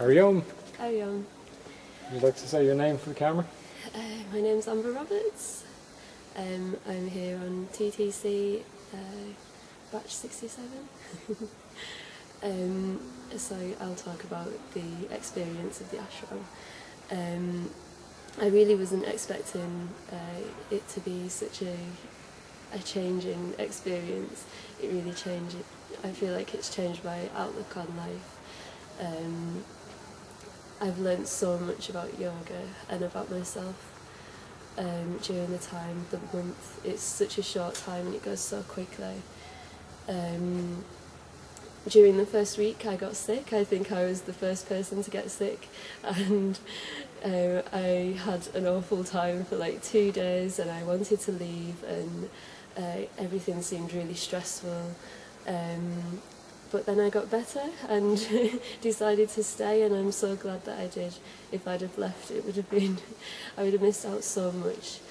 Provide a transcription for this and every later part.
Ariom, Ariom. would you like to say your name for the camera? My name's Amber Roberts. I'm here on TTC batch 67. So I'll talk about the experience of the ashram. I really wasn't expecting it to be such a changing experience. It really changed. I feel like it's changed my outlook on life. I've learnt so much about yoga and about myself during the month. It's such a short time and it goes so quickly. During the first week I got sick. I think I was the first person to get sick, and I had an awful time for like 2 days, and I wanted to leave, and everything seemed really stressful. But then I got better and decided to stay, and I'm so glad that I did. If I'd have left, it would have been, I would have missed out so much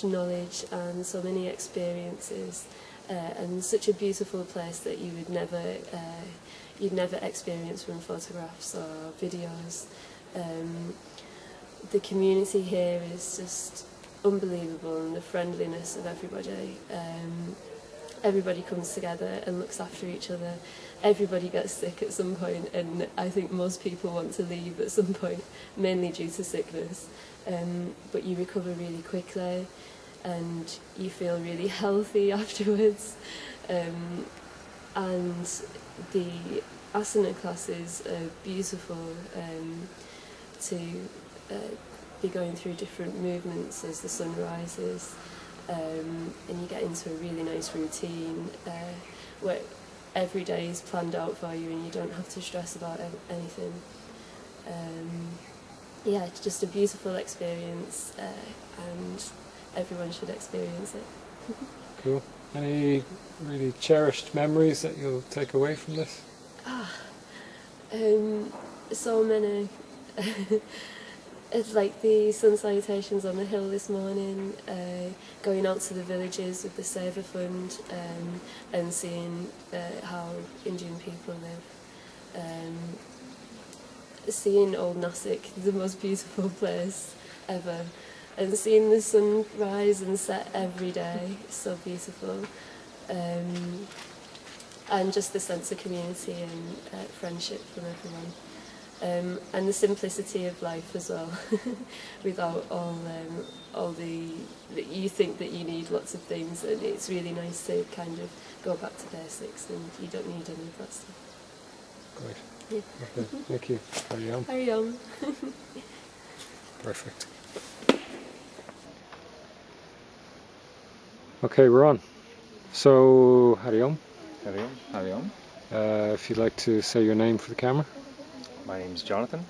knowledge and so many experiences, and such a beautiful place that you would you'd never experience from photographs or videos. The community here is just unbelievable, and the friendliness of everybody. Everybody comes together and looks after each other. Everybody gets sick at some point, and I think most people want to leave at some point, mainly due to sickness. But you recover really quickly, and you feel really healthy afterwards. And the asana classes are beautiful to be going through different movements as the sun rises. And you get into a really nice routine where every day is planned out for you and you don't have to stress about anything. Yeah, it's just a beautiful experience, and everyone should experience it. Cool. Any really cherished memories that you'll take away from this? So many. It's like the sun salutations on the hill this morning, going out to the villages with the Seva Fund, and seeing how Indian people live. Seeing Old Nasik, the most beautiful place ever, and seeing the sun rise and set every day, so beautiful. And just the sense of community and friendship from everyone. And the simplicity of life as well, without all the you think that you need lots of things, and it's really nice to kind of go back to basics, and you don't need any of that stuff. Great. Yeah. Okay, thank you. Ariom. Ariom. Perfect. Okay, we're on. So, Ariom, Hariom. if you'd like to say your name for the camera. My name's Jonathan.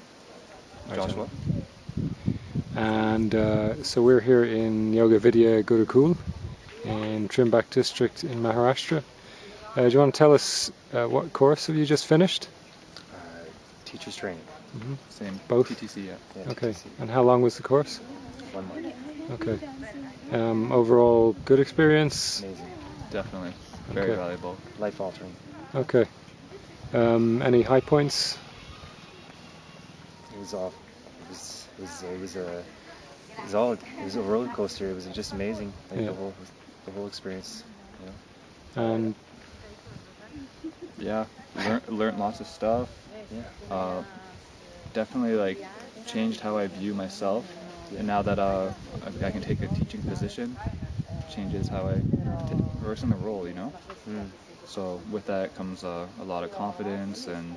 Hi, Joshua. And so we're here in Yoga Vidya Gurukul in Trimbak district in Maharashtra. Do you want to tell us what course have you just finished? Teacher's training. Mm-hmm. Same. Both? TTC, yeah. Okay. TTC. And how long was the course? 1 month. Okay. Overall, good experience? Amazing. Definitely. Very Okay. valuable. Life altering. Okay. Any high points? It was all. It was a roller coaster. It was just amazing. Like Yeah. the whole experience. You know. And Yeah, learned lots of stuff. Yeah. Definitely like changed how I view myself. And now that I can take a teaching position, changes how I works in the role, you know. Mm. So with that comes a lot of confidence, and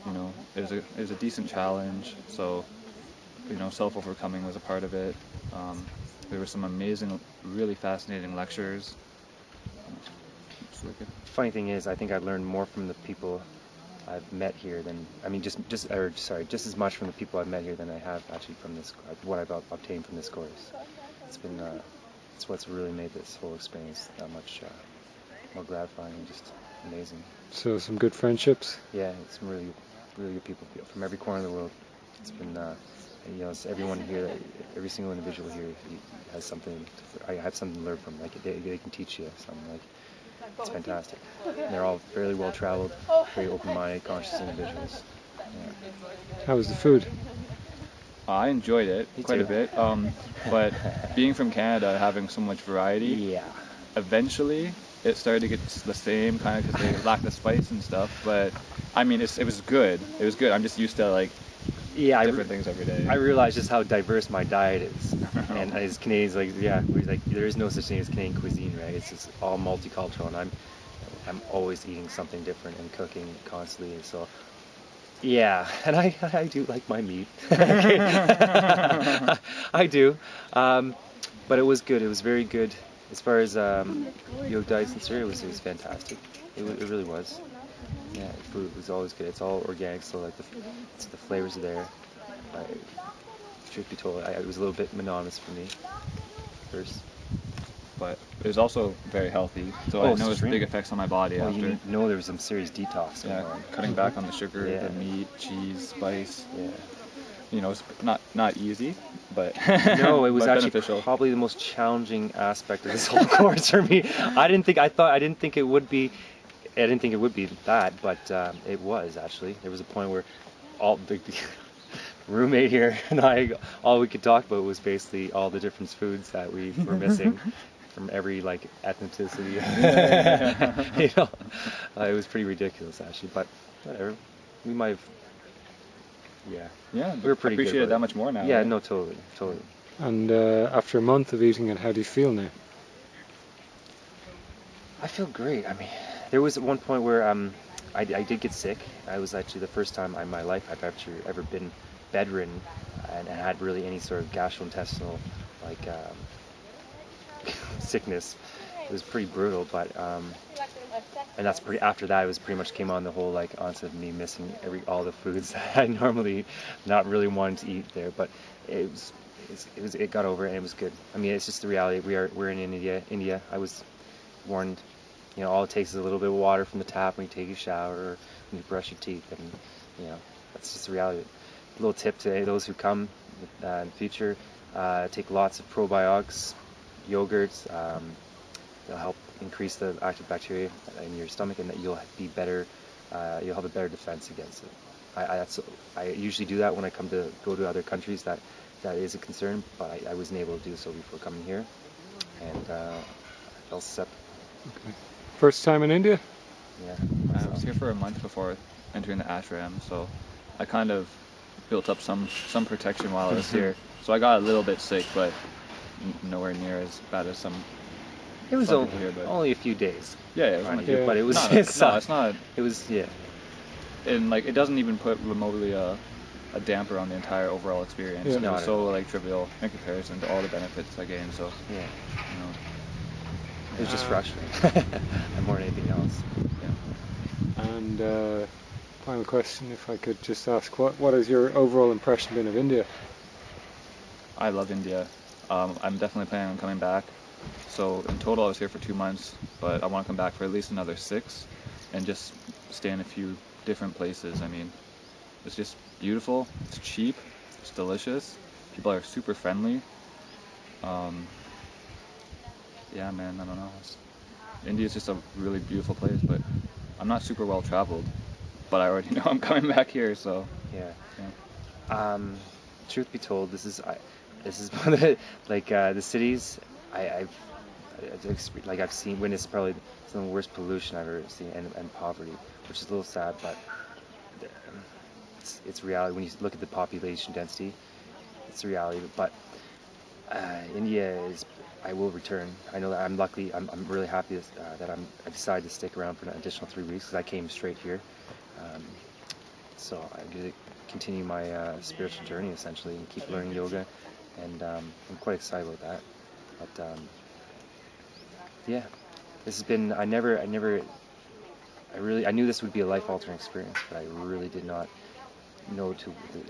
you know, it was a decent challenge. So you know, self-overcoming was a part of it. There were some amazing, really fascinating lectures. It's really good. Funny thing is, I think I learned more from the people I've met here than just as much from the people I've met here than I have actually from what I've obtained from this course. It's been it's what's really made this whole experience that much more gratifying and just amazing. so some good friendships? Yeah, it's really good people from every corner of the world. It's been you know, it's everyone here, every single individual here has something. I have something to learn from. Like they can teach you something. Like it's fantastic. And they're all fairly well traveled, very open-minded, conscious individuals. Yeah. How was the food? I enjoyed it Me quite too. a bit, but being from Canada, having so much variety, Yeah. eventually it started to get the same kind of because they lack the spice and stuff. But I mean, it was good. It was good. I'm just used to like Yeah, different things every day. I realized just how diverse my diet is, and as Canadians, there is no such thing as Canadian cuisine, right? It's just all multicultural, and I'm always eating something different and cooking constantly, and so yeah, and I do like my meat. I do, but it was good. It was very good as far as yoga diets and cereal. It was fantastic. It really was. Yeah, food was always good. It's all organic, so like the flavors are there. I, truth be told, it was a little bit monotonous for me first. But it was also very healthy. So I noticed big effects on my body Well, after. you know there was some serious detox going on. Cutting back on the sugar, Yeah. the meat, cheese, spice. Yeah. You know, it's not easy, but No, it was but actually beneficial. probably the most challenging aspect of this whole course for me. I didn't think it would be. I didn't think it would be that, but it was actually. There was a point where all the roommate here and I, all we could talk about was basically all the different foods that we were missing from every like ethnicity. You know, it was pretty ridiculous actually, but whatever. We might have. Yeah, we were pretty good. Appreciate it about that much more now. Yeah, right? no, totally. And after a month of eating it, how do you feel now? I feel great. I mean, there was one point where I did get sick. I was actually the first time in my life I've actually ever been bedridden and had really any sort of gastrointestinal like sickness. It was pretty brutal, but and that's pretty. After that, it was pretty much came on the whole like onset of me missing all the foods that I normally not really wanting to eat there. But it got over it and it was good. I mean, it's just the reality. We're in India. I was warned. You know, all it takes is a little bit of water from the tap when you take a shower or when you brush your teeth, and you know that's just the reality. A little tip to those who come in the future: take lots of probiotics, yogurts. They'll help increase the active bacteria in your stomach, and that you'll be better. You'll have a better defense against it. I usually do that when I go to other countries. That is a concern, but I wasn't able to do so before coming here, and I felt set. Okay. First time in India? Yeah. I was here for a month before entering the ashram, so I kind of built up some protection while I was here. So I got a little bit sick, but nowhere near as bad as some. It was people here, but only a few days. yeah, it was only, But it was not, it no, sucked. it's not. It was And like it doesn't even put remotely a damper on the entire overall experience. Yeah. It Not was at so all. like trivial in comparison to all the benefits I gained. So Yeah. you know, It was just frustrating. And more than anything else. yeah. And final question, if I could just ask, what has your overall impression been of India? I love India. I'm definitely planning on coming back. So in total, I was here for 2 months, but I want to come back for at least another 6, and just stay in a few different places. I mean, it's just beautiful. It's cheap. It's delicious. People are super friendly. Yeah, man. I don't know. India is just a really beautiful place, but I'm not super well traveled. But I already know I'm coming back here, so Yeah. yeah. Truth be told, this is one of the the cities I've witnessed probably some of the worst pollution I've ever seen and poverty, which is a little sad, but it's reality. When you look at the population density, it's a reality. But India is. I will return. I know that I'm lucky. I'm really happy that I decided to stick around for an additional 3 weeks because I came straight here. So I'm going to continue my spiritual journey essentially and keep learning yoga, and I'm quite excited about that. But yeah, this has been. I knew this would be a life-altering experience, but I really did not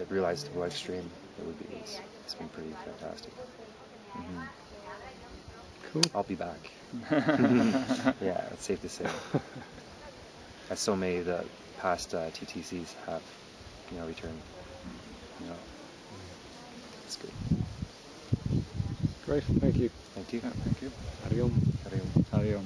realize to what extreme it would be. It's been pretty fantastic. Mm-hmm. Cool. I'll be back. Yeah, it's safe to say. As so many of the past TTCs have, returned. It's good. Great, thank you. Thank you. Yeah, thank you. Hariom. Hariom. Hariom.